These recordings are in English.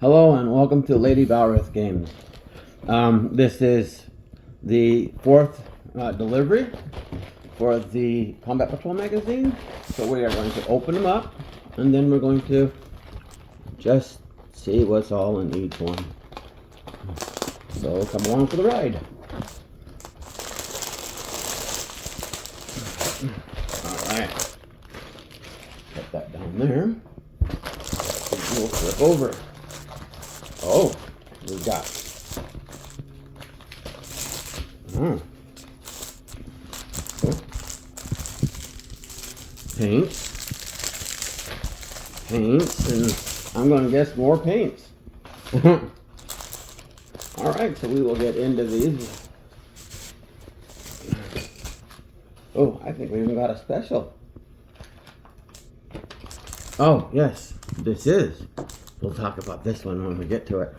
Hello and welcome to Lady Balrith Games. This is the fourth delivery for the Combat Patrol magazine. So we are going to open them up and then we're going to just see what's all in each one. So come along for the ride. Alright. Put that down there. We'll flip over. Oh, we've got paints, and I'm going to guess more paints. Alright, so we will get into these. Oh, I think we even got a special. Oh, yes, this is. We'll talk about this one when we get to it.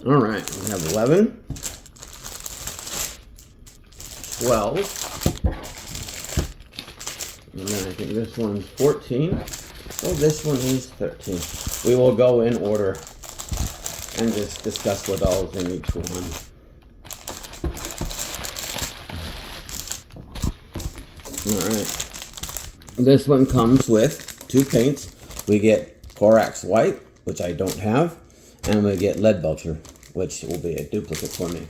Alright, we have 11, 12, and then I think this one's 14. Oh, this one is 13. We will go in order and just discuss what all is in each one. Alright. This one comes with 2 paints. We get Corax White, which I don't have, and we get Leadbelcher, which will be a duplicate for me.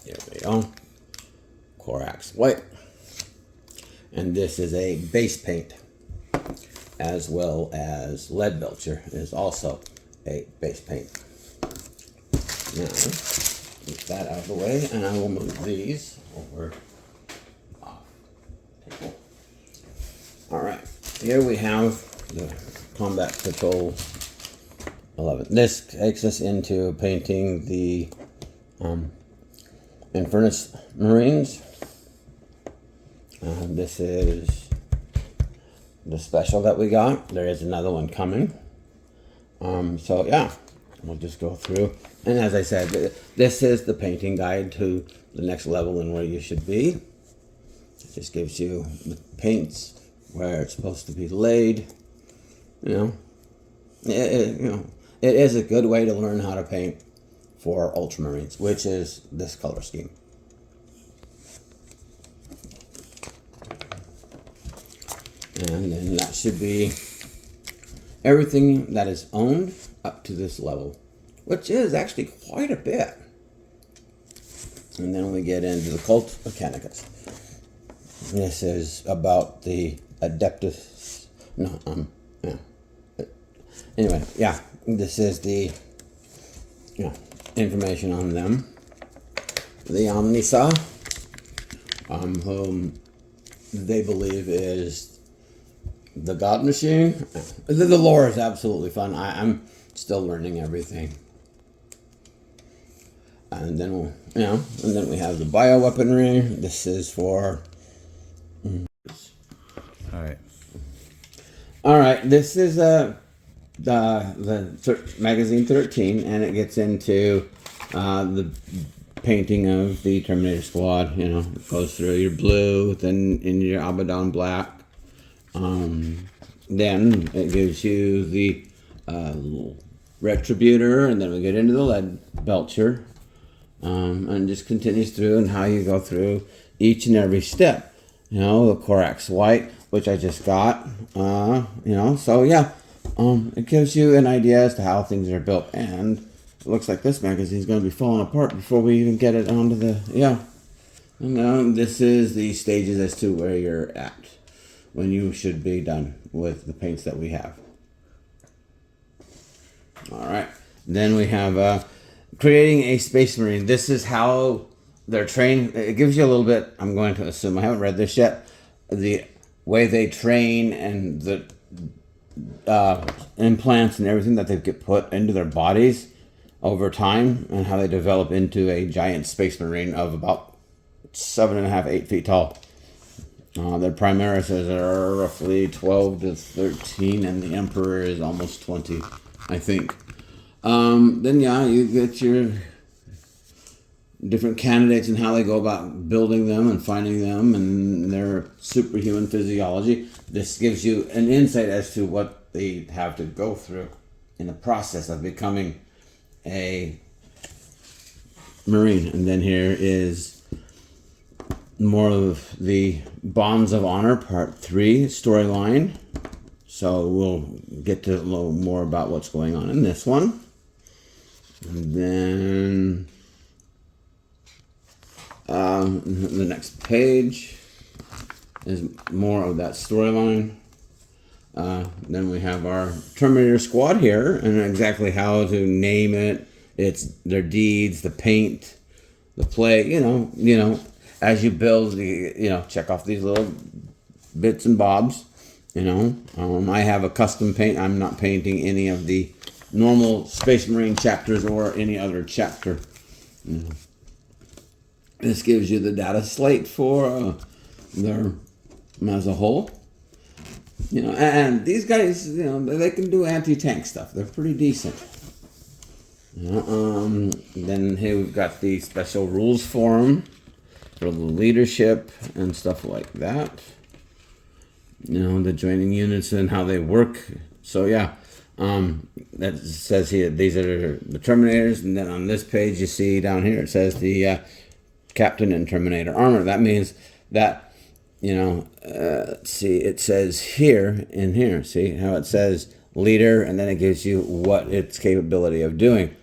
Here we go. Corax White. And this is a base paint, as well as Leadbelcher is also a base paint. Now, get that out of the way, and I will move these over off table. Alright, here we have the Combat Patrol 11. This takes us into painting the Infernus Marines. This is the special that we got. There is another one coming. So yeah, we'll just go through. And as I said, this is the painting guide to the next level and where you should be. It just gives you the paints where it's supposed to be laid. It is a good way to learn how to paint for Ultramarines, which is this color scheme. And then that should be everything that is owned up to this level, which is actually quite a bit. And then we get into the Cult Mechanicus. This is about the Adeptus. Anyway, yeah, this is the information on them. The Omnisa, whom they believe is the God Machine. The lore is absolutely fun. I'm still learning everything. And then we have the bioweaponry. This is for. All right. This is magazine 13, and it gets into the painting of the Terminator Squad. It goes through your blue, then in your Abaddon black. Then it gives you the Retributor, and then we get into the Leadbelcher, and just continues through and how you go through each and every step. The Corax White, which I just got. So yeah, it gives you an idea as to how things are built, and it looks like this magazine is going to be falling apart before we even get it onto the And this is the stages as to where you're at when you should be done with the paints that we have. Alright, then we have creating a Space Marine. This is how they're trained. It gives you a little bit, I'm going to assume, I haven't read this yet, the way they train and the implants and everything that they get put into their bodies over time, and how they develop into a giant Space Marine of about 7.5, 8 feet tall. Their Primaris are roughly 12 to 13, and the Emperor is almost 20. I think. Then yeah, you get your different candidates and how they go about building them and finding them and their superhuman physiology. This gives you an insight as to what they have to go through in the process of becoming a Marine. And then here is more of the Bonds of Honor Part 3 storyline. So we'll get to a little more about what's going on in this one. And then the next page is more of that storyline. Then we have our Terminator Squad here, and exactly how to name it. It's their deeds, the paint, the play. You know, as you build, check off these little bits and bobs. I have a custom paint. I'm not painting any of the normal Space Marine chapters or any other chapter. This gives you the data slate for their as a whole. And these guys, they can do anti-tank stuff. They're pretty decent. Then here we've got the special rules forum for the leadership and stuff like that. The joining units and how they work. So yeah, that says here these are the Terminators, and then on this page you see down here it says the Captain and Terminator armor. That means that let's see, it says here in here. See how it says leader, and then it gives you what its capability of doing,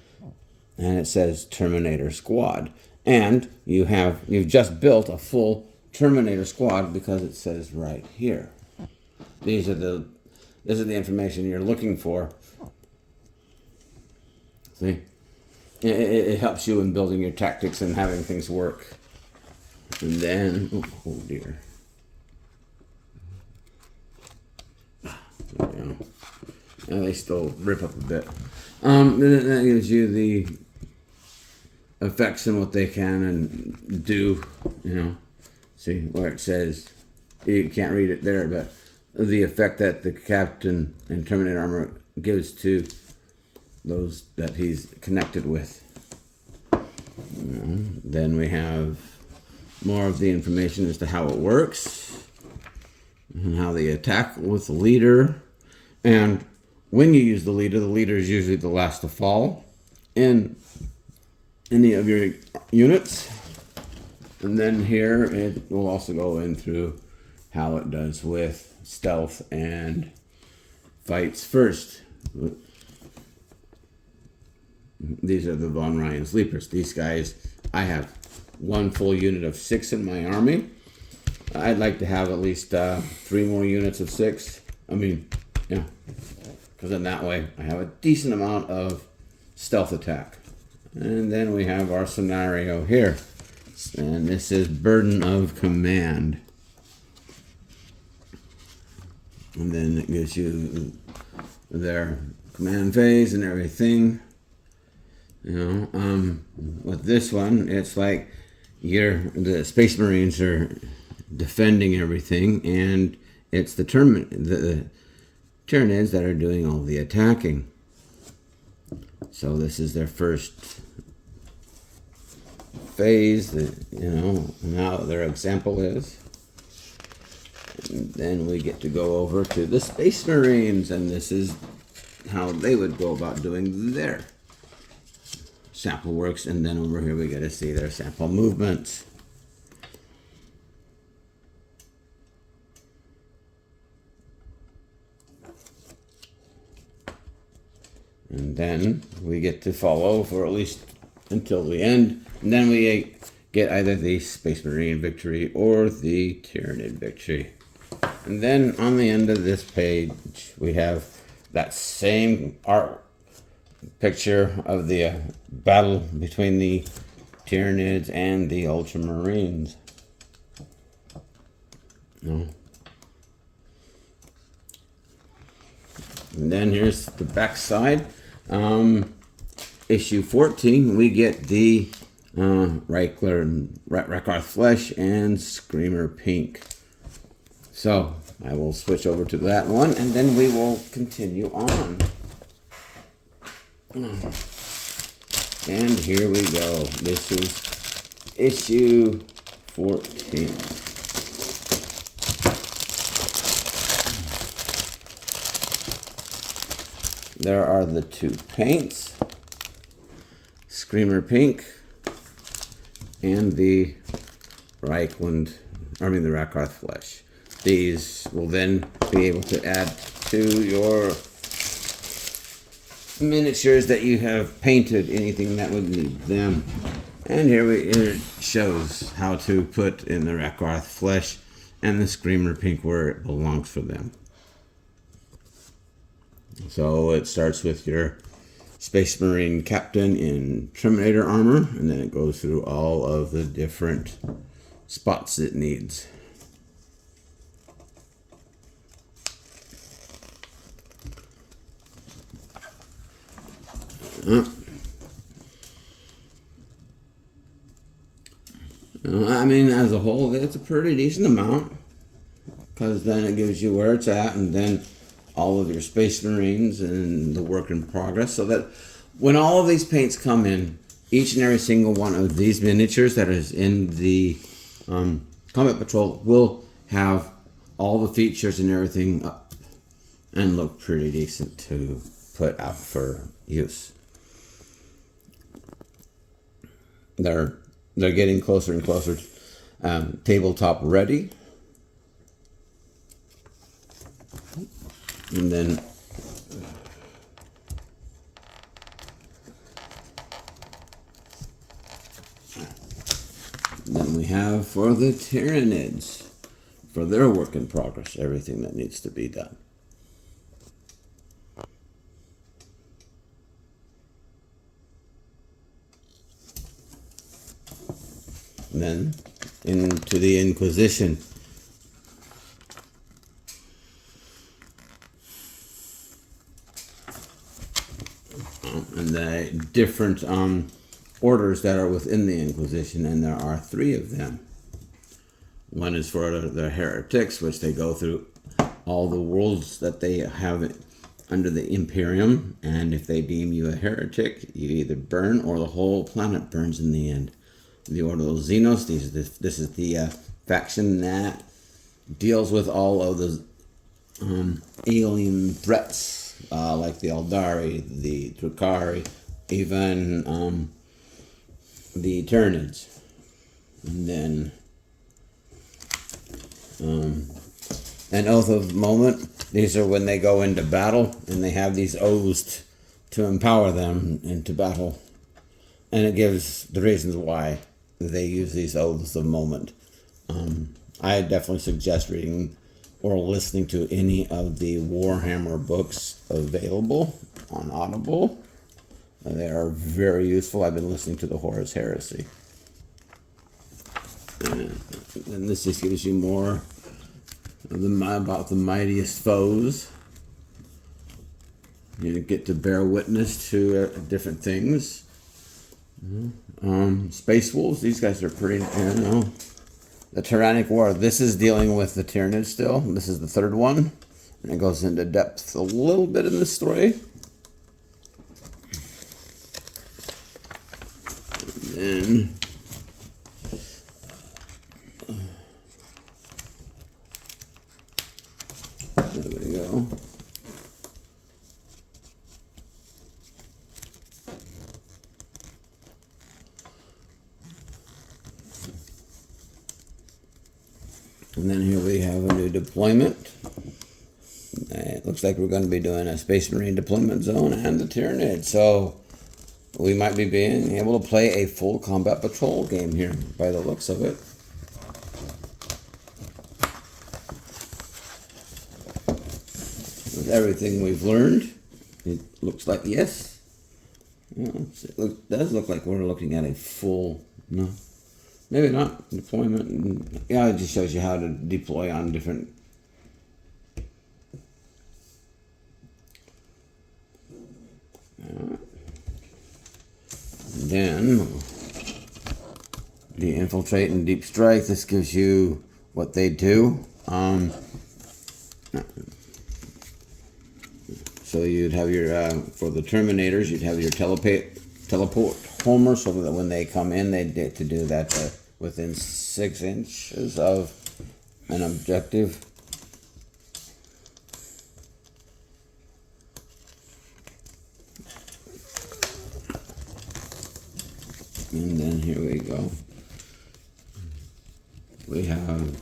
and it says Terminator Squad, and you've just built a full Terminator Squad because it says right here. This is the information you're looking for. See, it helps you in building your tactics and having things work. And then, oh dear. There we go. And they still rip up a bit. Then that gives you the effects and what they can and do. See where it says, you can't read it there, but the effect that the Captain and Terminator armor gives to those that he's connected with. Then we have more of the information as to how it works and how they attack with the leader. And when you use the leader is usually the last to fall in any of your units. And then here it will also go in through how it does with stealth and fights first. These are the Von Ryan Sleepers. These guys, I have one full unit of 6 in my army. I'd like to have at least 3 more units of 6. Because in that way I have a decent amount of stealth attack. And then we have our scenario here. And this is Burden of Command. And then it gives you their command phase and everything. With this one, it's like the Space Marines are defending everything, and it's the Tyranids that are doing all the attacking. So this is their first phase, now their example is. And then we get to go over to the Space Marines, and this is how they would go about doing their sample works. And then over here we get to see their sample movements. And then we get to follow for at least until the end. And then we get either the Space Marine victory or the Tyranid victory. And then on the end of this page, we have that same art picture of the battle between the Tyranids and the Ultramarines. And then here's the back side. Issue 14, we get the Rakarth Flesh and Screamer Pink. So I will switch over to that one, and then we will continue on. And here we go. This is issue 14. There are the two paints, Screamer Pink and the Rakarth Flesh. These will then be able to add to your miniatures that you have painted, anything that would need them. And here it shows how to put in the Rakarth Flesh and the Screamer Pink where it belongs for them. So it starts with your Space Marine Captain in Terminator armor, and then it goes through all of the different spots it needs. I mean, as a whole, it's a pretty decent amount, because then it gives you where it's at, and then all of your Space Marines and the work in progress, so that when all of these paints come in, each and every single one of these miniatures that is in the Combat Patrol will have all the features and everything up and look pretty decent to put out for use. They're getting closer and closer, tabletop ready. And then we have for the Tyranids, for their work in progress, everything that needs to be done. And then into the Inquisition. And the different orders that are within the Inquisition, and there are 3 of them. One is for the heretics, which they go through all the worlds that they have under the Imperium, and if they deem you a heretic, you either burn or the whole planet burns in the end. The Order of Xenos, this is the faction that deals with all of the alien threats, like the Aldari, the Drukhari, even the Tyranids. And then an Oath of Moment. These are when they go into battle, and they have these oaths to empower them into battle. And it gives the reasons why they use these oaths of moment. I definitely suggest reading or listening to any of the Warhammer books available on Audible. They are very useful. I've been listening to the Horus Heresy. And this just gives you more about the mightiest foes. You get to bear witness to different things. Space Wolves, these guys are pretty, The Tyrannic War, this is dealing with the Tyranids still. This is the 3rd one. And it goes into depth a little bit in the story. And then there we go. And then here we have a new deployment. It looks like we're going to be doing a Space Marine deployment zone and the Tyranid. So we might be being able to play a full Combat Patrol game here by the looks of it. With everything we've learned, it looks like yes. It does look like we're looking at a full, no, maybe not, deployment. Yeah, it just shows you how to deploy on different. Then the Infiltrate and Deep Strike. This gives you what they do. So you'd have your, for the Terminators, you'd have your teleport homer, so that when they come in, they get to do that within 6 inches of an objective. And then here we go. We have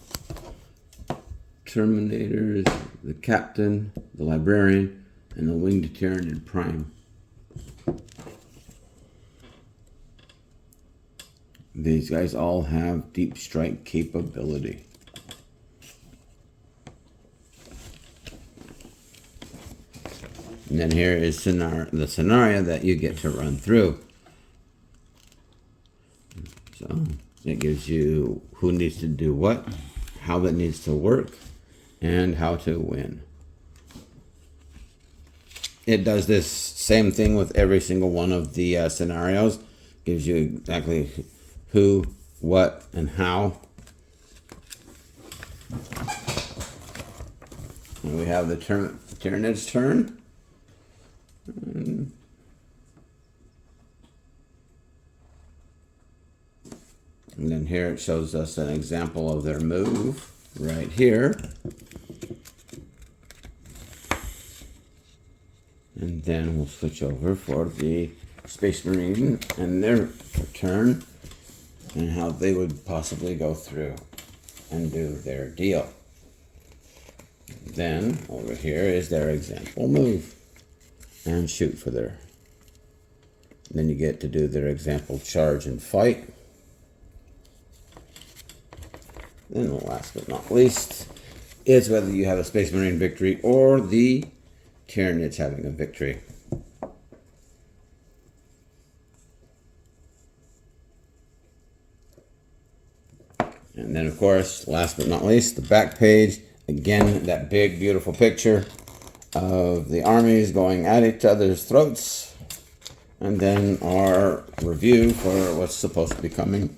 Terminators, the Captain, the Librarian, and the Winged Tyranid Prime. These guys all have deep strike capability. And then here is the scenario that you get to run through. So it gives you who needs to do what, how that needs to work, and how to win. It does this same thing with every single one of the scenarios. Gives you exactly who, what, and how. And we have the Tyranid's turn. And then here it shows us an example of their move right here. And then we'll switch over for the Space Marine and their turn and how they would possibly go through and do their deal. Then over here is their example move and shoot for their. Then you get to do their example charge and fight. Then last but not least is whether you have a Space Marine victory or the Tyranids having a victory. And then, of course, last but not least, the back page. Again, that big, beautiful picture of the armies going at each other's throats. And then our review for what's supposed to be coming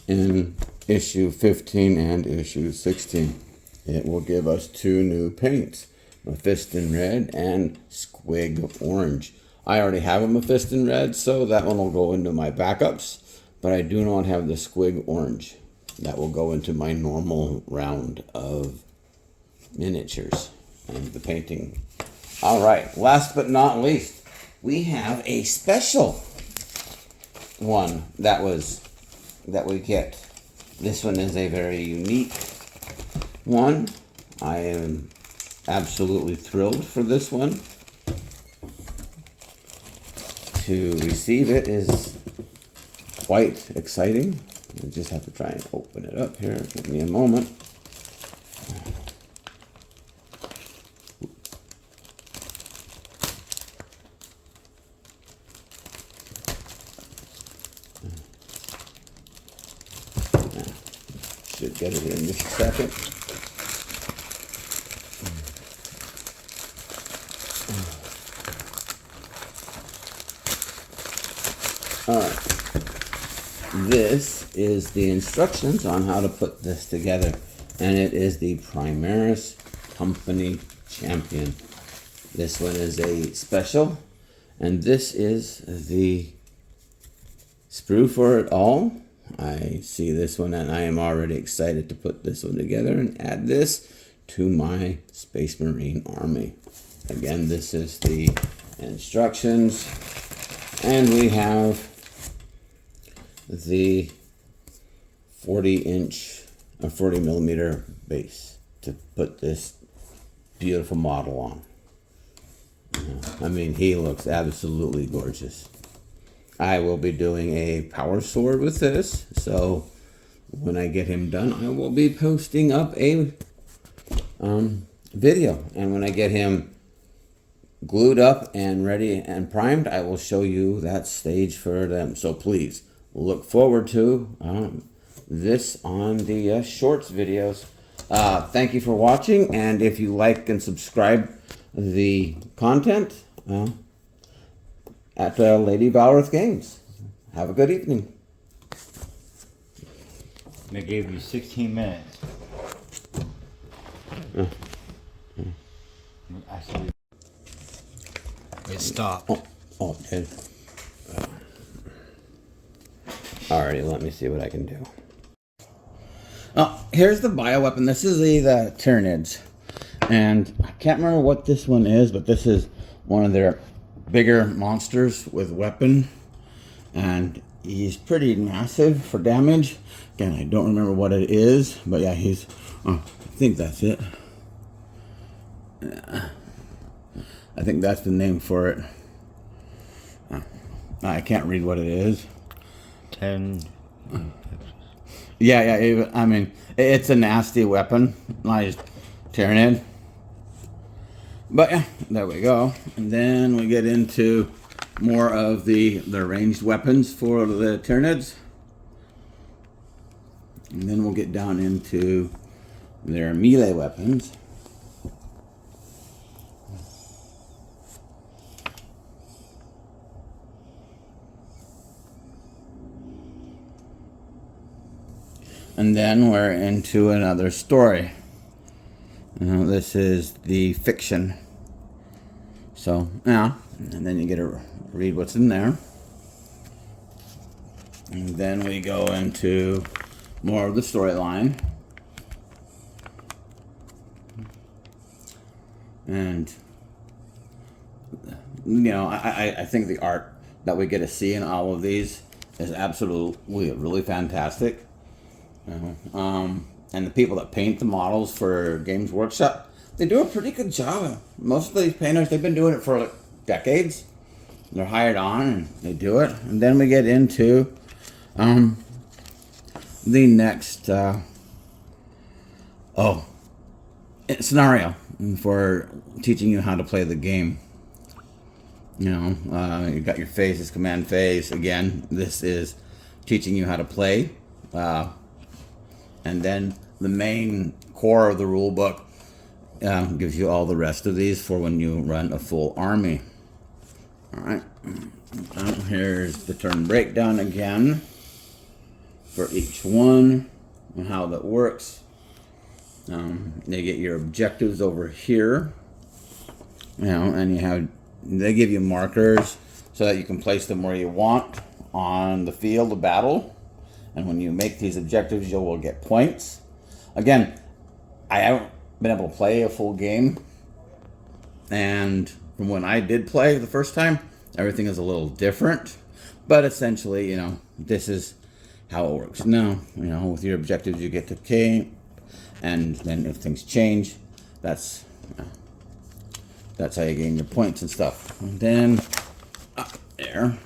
in issue 15 and issue 16. It will give us 2 new paints, Mephiston Red and Squig Orange. I already have a Mephiston Red, so that one will go into my backups, but I do not have the Squig Orange. That will go into my normal round of miniatures and the painting. All right, last but not least, we have a special one that we get. This one is a very unique one. I am absolutely thrilled for this one. To receive it is quite exciting. I just have to try and open it up here. Give me a moment. Should get it in just a second. All right. This is the instructions on how to put this together, and it is the Primaris Company Champion. This one is a special, and this is the sprue for it all. I see this one and I am already excited to put this one together and add this to my Space Marine army. Again, this is the instructions, and we have the 40 millimeter base to put this beautiful model on. I mean, he looks absolutely gorgeous. I will be doing a power sword with this, so when I get him done, I will be posting up a video, and when I get him glued up and ready and primed, I will show you that stage for them. So please look forward to this on the shorts videos. Thank you for watching, and if you like and subscribe the content at Lady Valorith Games. Have a good evening. They gave you 16 minutes. Actually. It stopped. Oh, it did. Alrighty, let me see what I can do. Oh, here's the bioweapon. This is the Tyranids. And I can't remember what this one is, but this is one of their bigger monsters with weapon. And he's pretty massive for damage. Again, I don't remember what it is, but yeah, he's... Oh, I think that's it. I think that's the name for it. I can't read what it is. 10. Yeah, I mean, it's a nasty weapon. Nice Tyranid. But yeah, there we go. And then we get into more of the ranged weapons for the Tyranids. And then we'll get down into their melee weapons. And then we're into another story. This is the fiction. So, yeah. And then you get to read what's in there. And then we go into more of the storyline. And, I think the art that we get to see in all of these is absolutely really fantastic. And the people that paint the models for Games Workshop, they do a pretty good job. Most of these painters, they've been doing it for like decades. They're hired on and they do it. And then we get into the next scenario for teaching you how to play the game. You got your phase, this command phase. Again, this is teaching you how to play. And then the main core of the rule book gives you all the rest of these for when you run a full army. All right. Here's the turn breakdown again for each one and how that works. They get your objectives over here. And they give you markers so that you can place them where you want on the field of battle. And when you make these objectives, you will get points. Again, I haven't been able to play a full game. And from when I did play the first time, everything is a little different. But essentially, this is how it works. Now, with your objectives, you get to camp. And then if things change, that's how you gain your points and stuff. And then, up there.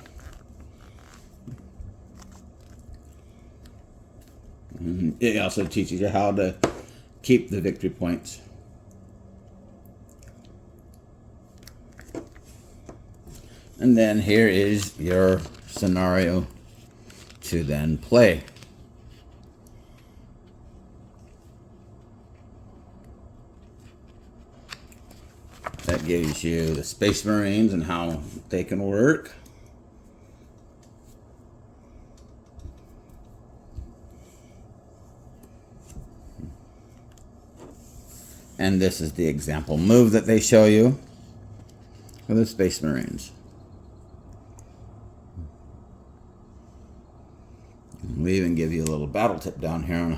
It also teaches you how to keep the victory points. And then here is your scenario to then play. That gives you the Space Marines and how they can work. And this is the example move that they show you for the Space Marines. We even give you a little battle tip down here.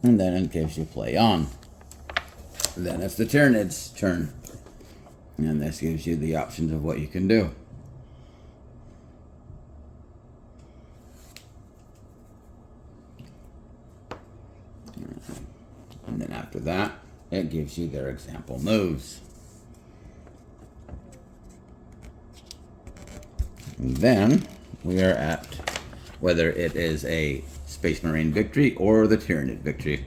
And then it gives you play on. Then it's the Tyranids' turn. And this gives you the options of what you can do. And then after that, it gives you their example moves. And then we are at whether it is a Space Marine victory or the Tyranid victory.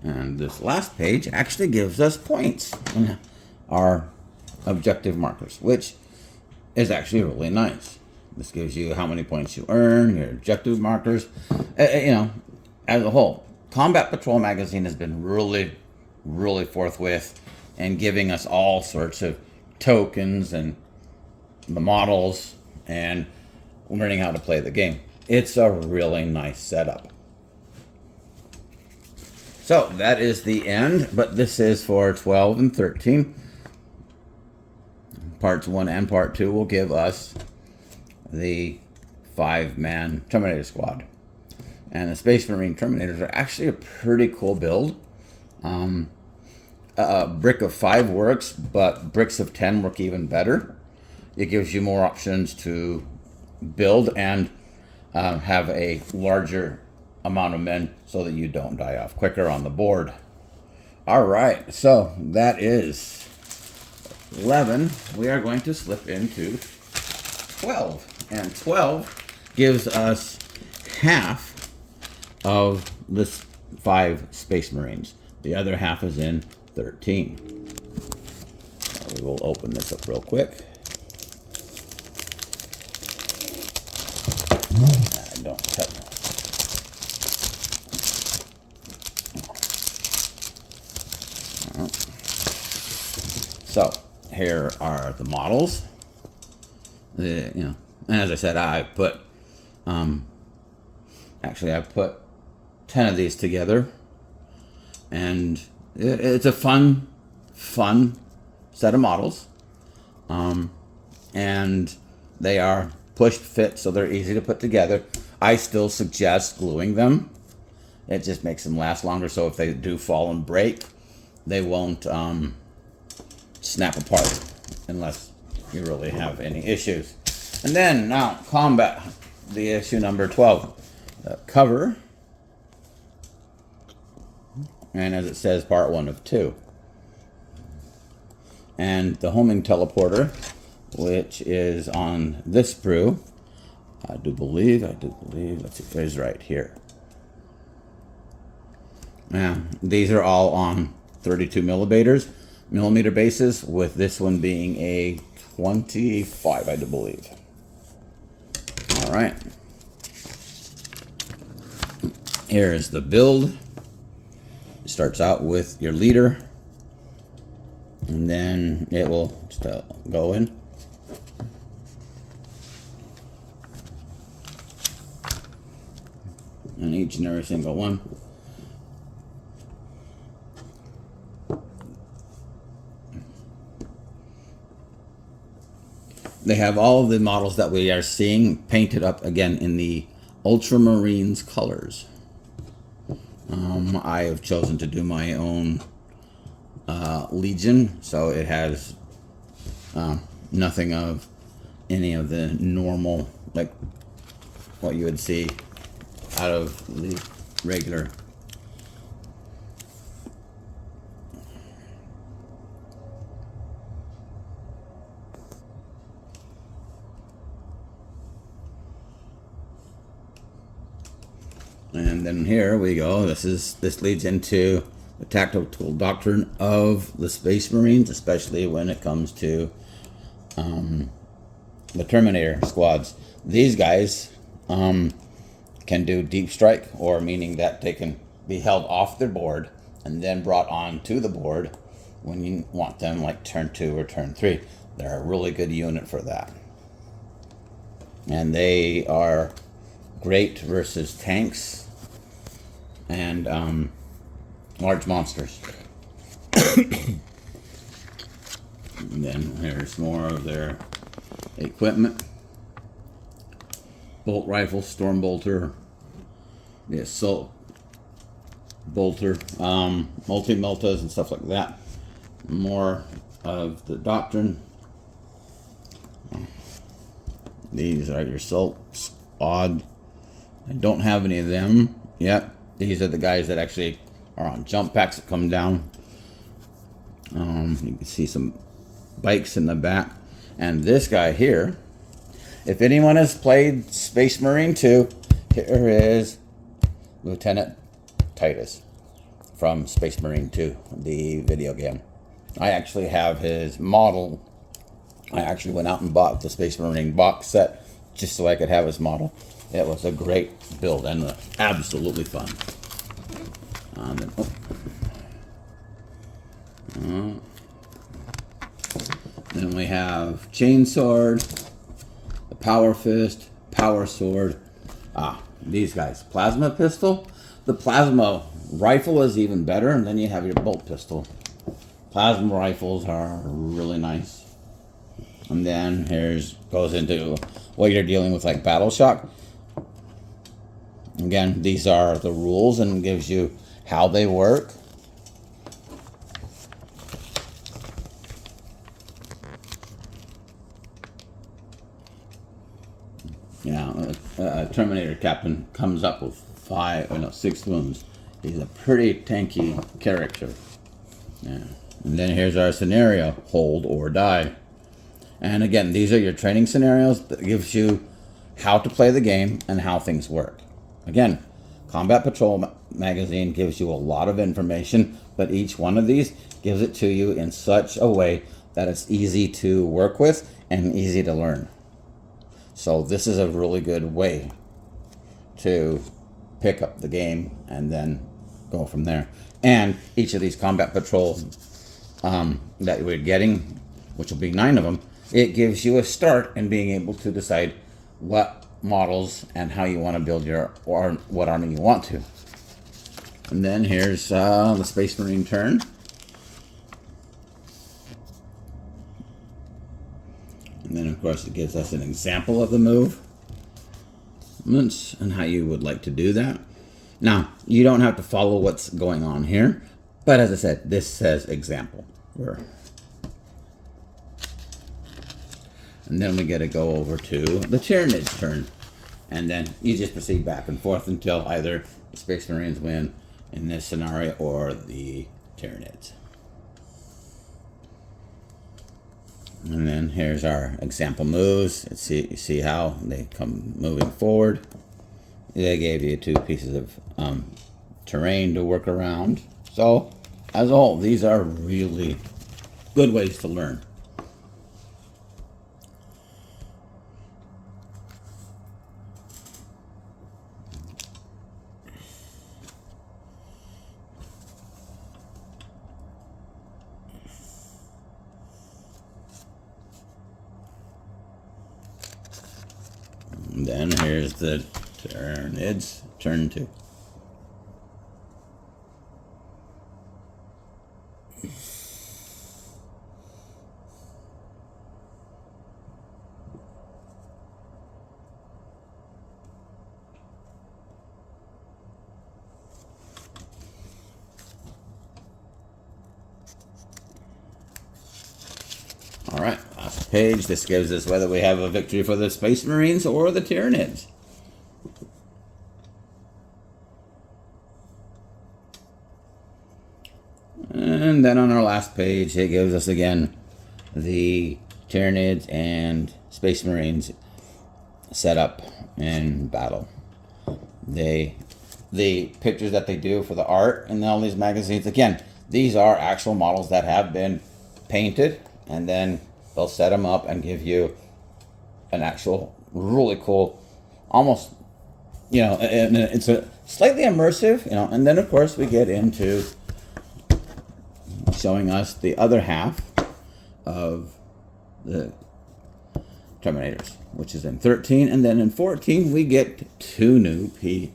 And this last page actually gives us points in our objective markers, which is actually really nice. This gives you how many points you earn, your objective markers. As a whole, Combat Patrol magazine has been really, really forthwith and giving us all sorts of tokens and the models and learning how to play the game. It's a really nice setup. So that is the end, but this is for 12 and 13. Parts 1 and Part 2 will give us the 5-man Terminator squad. And the Space Marine Terminators are actually a pretty cool build. A brick of 5 works, but bricks of 10 work even better. It gives you more options to build and have a larger amount of men so that you don't die off quicker on the board. All right, so that is 11. We are going to slip into 12. And 12 gives us half of the 5 Space Marines. The other half is in 13. We will open this up real quick. Don't touch it. So here are the models. And as I said, I put actually I put 10 of these together, and it's a fun set of models, and they are push fit, so they're easy to put together. I still suggest gluing them. It just makes them last longer, so if they do fall and break, they won't snap apart unless you really have any issues. And then now combat, the issue number 12, the cover, and as it says, part 1 of 2, and the homing teleporter, which is on this sprue. I do believe, let's see, it is right here. Yeah, these are all on 32 millimeter bases, with this one being a 25, I do believe. All right. Here is the build. It starts out with your leader, and then it will just go in. And each and every single one. They have all of the models that we are seeing painted up again in the Ultramarines colors. I have chosen to do my own Legion, so it has nothing of any of the normal, like what you would see out of the regular. And then here we go. This leads into the tactical doctrine of the Space Marines, especially when it comes to the Terminator squads. These guys can do deep strike, or meaning that they can be held off their board and then brought on to the board when you want them, like turn 2 or turn 3. They're a really good unit for that. And they are great versus tanks and large monsters. And then here's more of their equipment. Bolt rifle, storm bolter, the assault bolter, multi-meltas and stuff like that. More of the doctrine. These are your assault squad. I don't have any of them yet. These are the guys that actually are on jump packs that come down. You can see some bikes in the back. And this guy here, if anyone has played Space Marine 2, here is Lieutenant Titus from Space Marine 2, the video game. I actually have his model. I actually went out and bought the Space Marine box set just so I could have his model. It was a great build and absolutely fun. Then we have chain sword, the power fist, power sword. These guys. Plasma pistol. The plasma rifle is even better, and then you have your bolt pistol. Plasma rifles are really nice. And then goes into what you're dealing with, like battle shock. Again, these are the rules and gives you how they work. Terminator Captain comes up with 6 wounds. He's a pretty tanky character. Yeah. And then here's our scenario: hold or die. And again, these are your training scenarios that gives you how to play the game and how things work. Again, Combat Patrol magazine gives you a lot of information, but each one of these gives it to you in such a way that it's easy to work with and easy to learn. So this is a really good way to pick up the game and then go from there. And each of these Combat Patrol that we're getting, which will be 9 of them, it gives you a start in being able to decide what models and how you want to build or what army you want to. And then here's the Space Marine turn. And then, of course, it gives us an example of the move and how you would like to do that. Now, you don't have to follow what's going on here, but as I said, this says example. And then we get to go over to the Tyranids turn. And then you just proceed back and forth until either the Space Marines win in this scenario or the Tyranids. And then here's our example moves. You see how they come moving forward. They gave you 2 pieces of terrain to work around. So, as a whole, these are really good ways to learn. And then here's the Tyranids, turn 2. All right, last page. This gives us whether we have a victory for the Space Marines or the Tyranids. And then on our last page, it gives us again the Tyranids and Space Marines set up in battle. The pictures that they do for the art in all these magazines, again, these are actual models that have been painted, and then they'll set them up and give you an actual really cool, almost, and it's a slightly immersive, and then of course we get into showing us the other half of the Terminators, which is in 13, and then in 14 we get two new paint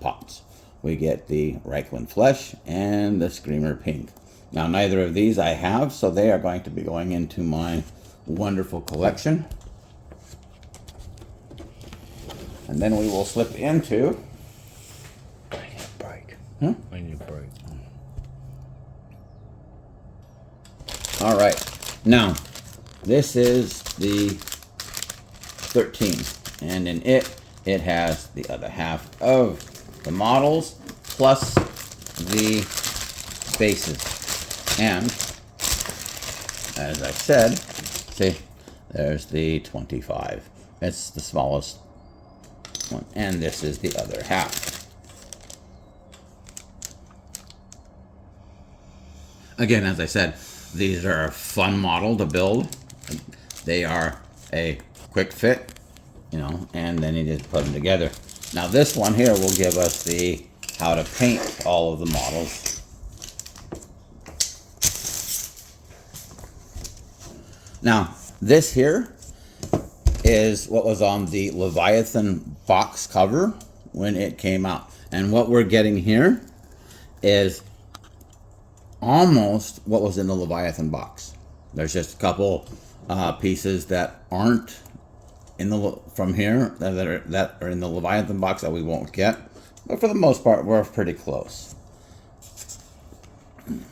pots. We get the Reikland Flesh and the Screamer Pink. Now, neither of these I have, so they are going to be going into my wonderful collection. And then we will slip into... I need a break. Huh? I need a break. All right. Now, this is the 13. And in it has the other half of the models plus the bases. And, as I said, see, there's the 25. It's the smallest one. And this is the other half. Again, as I said, these are a fun model to build. They are a quick fit, and then you just put them together. Now, this one here will give us how to paint all of the models. Now, this here is what was on the Leviathan box cover when it came out. And what we're getting here is almost what was in the Leviathan box. There's just a couple pieces that aren't in the from here that are in the Leviathan box that we won't get. But for the most part, we're pretty close. And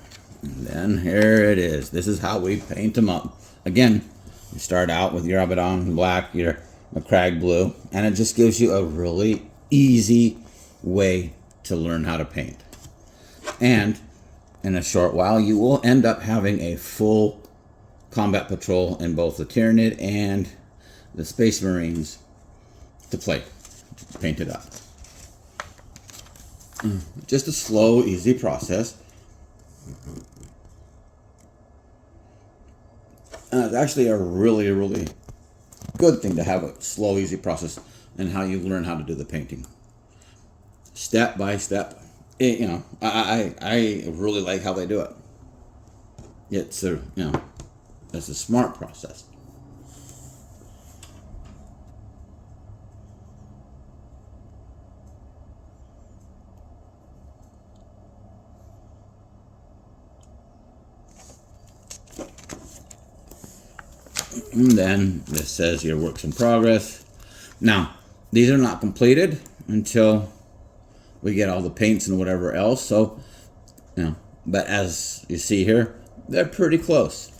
then here it is. This is how we paint them up. Again, you start out with your Abaddon black, your Macragge blue, and it just gives you a really easy way to learn how to paint. And in a short while, you will end up having a full combat patrol in both the Tyranid and the Space Marines to play, paint it up. Just a slow, easy process. And it's actually a really, really good thing to have a slow, easy process in how you learn how to do the painting. Step by step. You know, I really like how they do it. It's a, you know, it's a smart process. And then this says your works in progress. Now, these are not completed until we get all the paints and whatever else. So, you know, but as you see here, they're pretty close.